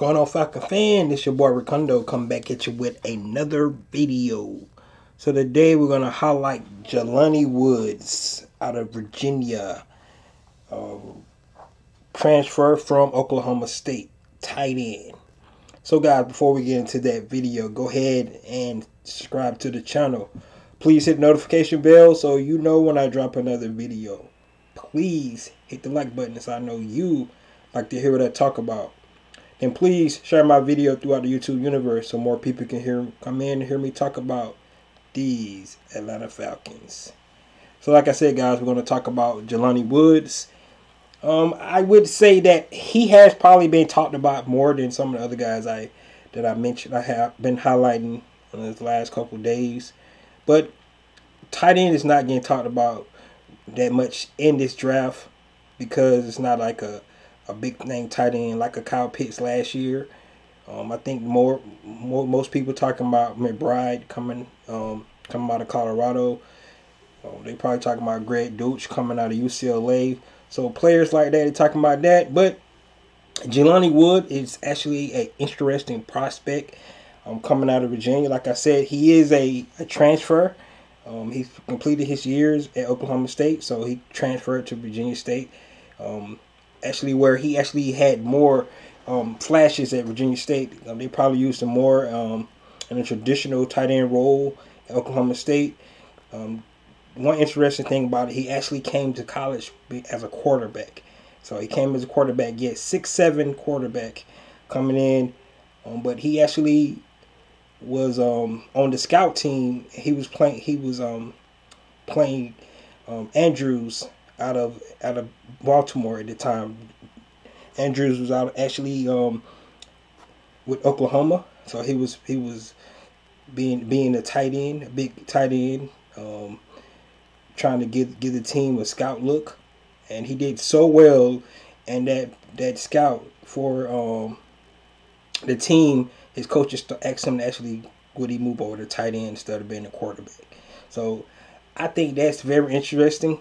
Going on, Falcon fan? This your boy Ricondo coming back at you with another video. So today we're gonna highlight Jelani Woods out of Virginia, transfer from Oklahoma State, tight end. So guys, before we get into that video, go ahead and subscribe to the channel. Please hit the notification bell so you know when I drop another video. Please hit the like button so I know you like to hear what I talk about. And please share my video throughout the YouTube universe so more people can come in and hear me talk about these Atlanta Falcons. So like I said, guys, we're going to talk about Jelani Woods. I would say that he has probably been talked about more than some of the other guys that I mentioned. I have been highlighting in the last couple of days. But tight end is not getting talked about that much in this draft because it's not like a big name tight end like a Kyle Pitts last year. I think most people talking about McBride coming out of Colorado. They probably talking about Greg Dulcich coming out of UCLA. So players like that are talking about that. But Jelani Wood is actually an interesting prospect coming out of Virginia. Like I said, he is a transfer. He's completed his years at Oklahoma State, so he transferred to Virginia State. Actually, where he actually had more flashes at Virginia State. They probably used him more in a traditional tight end role at Oklahoma State. One interesting thing about it, he actually came to college as a quarterback. So he came as a quarterback, 6'7" quarterback coming in. But he actually was on the scout team. He was playing Andrews out of Baltimore at the time. Andrews was out actually with Oklahoma, so he was being a tight end, a big tight end, trying to give the team a scout look, and he did so well. And that scout for the team, his coaches asked him to actually would he move over to tight end instead of being a quarterback. So I think that's very interesting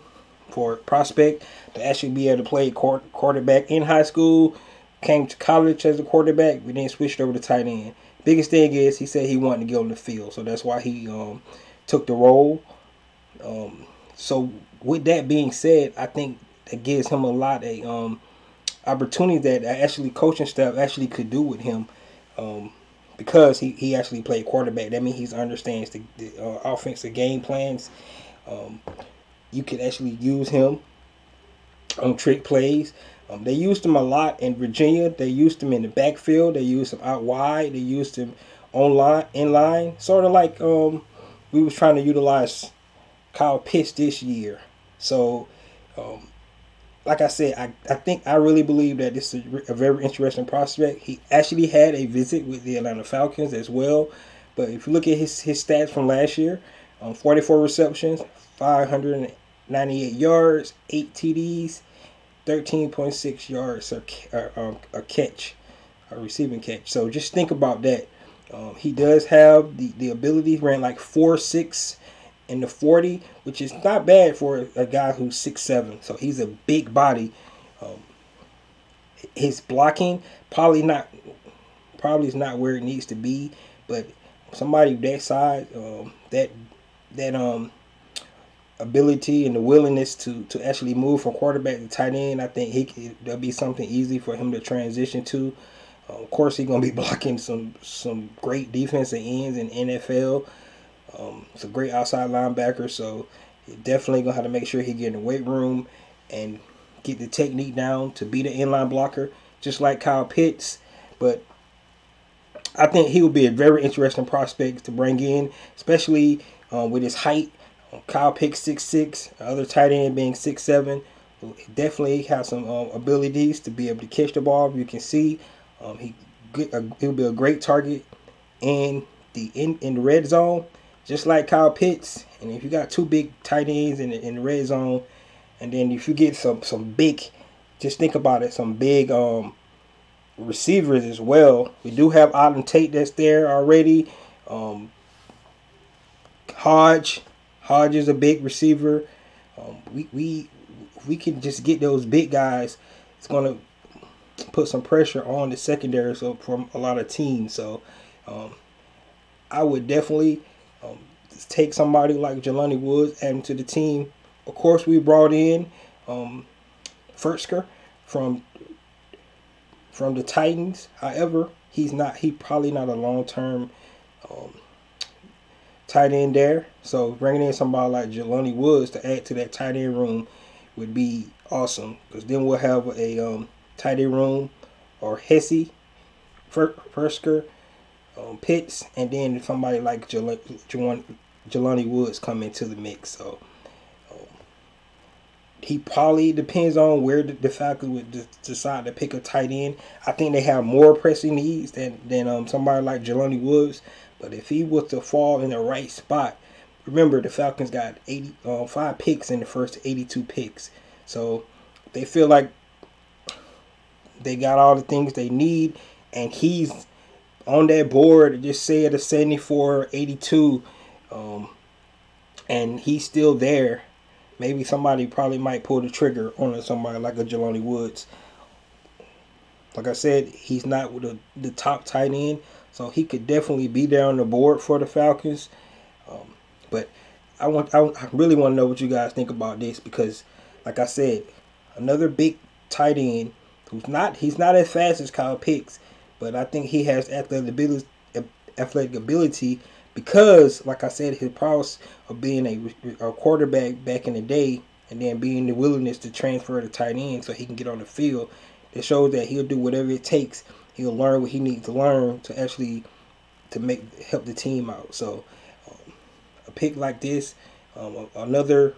for a prospect to actually be able to play quarterback in high school, came to college as a quarterback, but then switched over to tight end. Biggest thing is he said he wanted to get on the field, so that's why he took the role. So with that being said, I think that gives him a lot of opportunity that actually coaching staff actually could do with him, because he actually played quarterback. That means he understands the offensive game plans. You could actually use him on trick plays. They used him a lot in Virginia. They used him in the backfield. They used him out wide. They used him in line. Sort of like we was trying to utilize Kyle Pitts this year. So, like I said, I really believe that this is a very interesting prospect. He actually had a visit with the Atlanta Falcons as well. But if you look at his stats from last year, 44 receptions, 598 yards, 8 TDs, 13.6 yards a catch, a receiving catch. So just think about that. He does have the ability. He ran like 4.6 in the 40, which is not bad for a guy who's 6'7". So he's a big body. His blocking probably is not where it needs to be, but somebody that size, that ability and the willingness to actually move from quarterback to tight end, I think that'll be something easy for him to transition to. Of course, he's gonna be blocking some great defensive ends in NFL. It's a great outside linebacker, so he definitely gonna have to make sure he get in the weight room and get the technique down to be the inline blocker, just like Kyle Pitts. But I think he would be a very interesting prospect to bring in, especially with his height. Kyle Pitts 6'6", other tight end being 6'7". He definitely has some abilities to be able to catch the ball. You can see he'll be a great target in the red zone, just like Kyle Pitts. And if you got two big tight ends in the red zone, and then if you get some big, just think about it, some big receivers as well. We do have Auden Tate that's there already. Hodge is a big receiver. We can just get those big guys. It's gonna put some pressure on the secondary so from a lot of teams. So I would definitely take somebody like Jelani Woods, add him to the team. Of course, we brought in Fursker from the Titans. However, he probably not a long term tight end there. So bringing in somebody like Jelani Woods to add to that tight end room would be awesome. Because then we'll have a tight end room or Hesse, Fursker, Pitts, and then somebody like Jelani Woods come into the mix. So he probably depends on where the Falcons would decide to pick a tight end. I think they have more pressing needs than somebody like Jelani Woods. But if he was to fall in the right spot, remember the Falcons got 5 picks in the first 82 picks. So they feel like they got all the things they need, and he's on that board, just say at a 74, 82, and he's still there. Maybe somebody probably might pull the trigger on somebody like a Jelani Woods. Like I said, he's not with the top tight end, so he could definitely be there on the board for the Falcons. But I really want to know what you guys think about this because, like I said, another big tight end he's not as fast as Kyle Pitts, but I think he has athletic ability because, like I said, his prowess of being a quarterback back in the day and then being the willingness to transfer to tight end so he can get on the field, it shows that he'll do whatever it takes. He'll learn what he needs to learn to actually help the team out. So a pick like this, another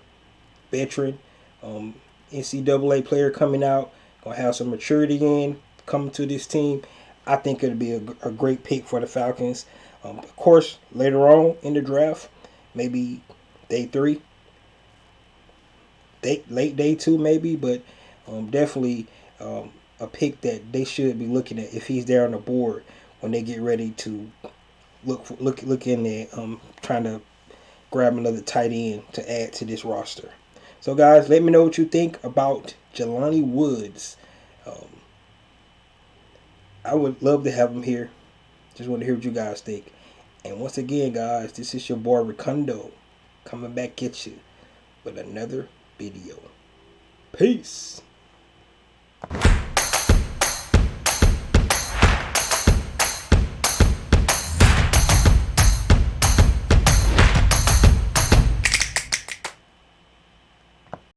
veteran NCAA player coming out, gonna have some maturity coming to this team. I think it'll be a great pick for the Falcons. Of course, later on in the draft, maybe day 3, late day 2 maybe, but definitely a pick that they should be looking at if he's there on the board when they get ready to look in there, trying to grab another tight end to add to this roster. So guys, let me know what you think about Jelani Woods. I would love to have him here. Just want to hear what you guys think. And once again, guys, this is your boy Ricondo coming back at you with another video. Peace.